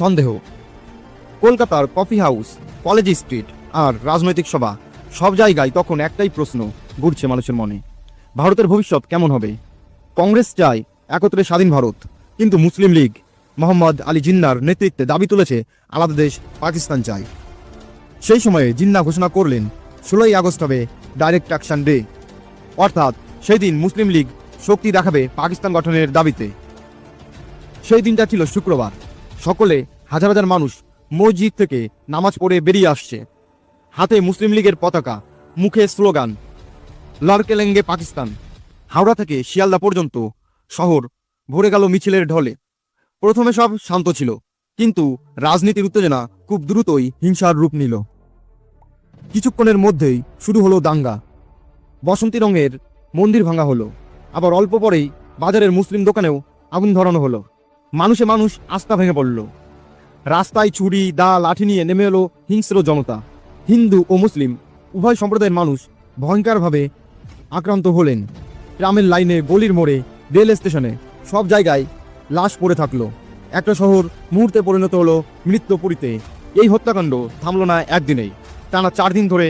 সন্দেহ। কলকাতার coffee house, college street আর রাজনৈতিক সভা, সব জায়গায় তখন একটাই প্রশ্ন ঘুরছে মানুষের মনে: ভারতের ভবিষ্যৎ কেমন হবে? কংগ্রেস চায় একত্রে স্বাধীন ভারত, কিন্তু মুসলিম লীগ মোহাম্মদ আলী জিন্নার নেতৃত্বে দাবি তুলেছে আলাদা দেশ পাকিস্তান চায়। সেই সময়ে জিন্না ঘোষণা করলেন 16ই আগস্ট হবে ডাইরেক্ট অ্যাকশন ডে, অর্থাৎ সেই দিন মুসলিম লীগ শক্তি দেখাবে পাকিস্তান গঠনের দাবিতে। সেই দিনটা ছিল শুক্রবার। সকলে, হাজার হাজার মানুষ মসজিদ থেকে নামাজ পড়ে বেরিয়ে আসছে, হাতে মুসলিম লীগের পতাকা, মুখে স্লোগান লড়কেলেঙ্গে পাকিস্তান। হাওড়া থেকে শিয়ালদা পর্যন্ত শহর ভরে গেল মিছিলের ঢলে। প্রথমে সব শান্ত ছিল, কিন্তু রাজনীতির উত্তেজনা খুব দ্রুতই হিংসার রূপ নিল। কিছুক্ষণের মধ্যেই শুরু হলো দাঙ্গা। বসন্তী রঙের মন্দির ভাঙা হলো, আবার অল্প পরেই বাজারের মুসলিম দোকানেও আগুন ধরানো হলো। মানুষে মানুষ আস্থা ভেঙে পড়ল। রাস্তায় ছুরি, দা, লাঠি নিয়ে নেমে এলো হিংস্র জনতা। হিন্দু ও মুসলিম উভয় সম্প্রদায়ের মানুষ ভয়ঙ্করভাবে আক্রান্ত হলেন। ট্রামের লাইনে, গলির মোড়ে, রেল স্টেশনে, সব জায়গায় লাশ পড়ে থাকলো। একটা শহর মুহূর্তে পরিণত হলো মৃত্যুপুরীতে। এই হত্যাকাণ্ড থামলো না একদিনেই, টানা 4 দিন ধরে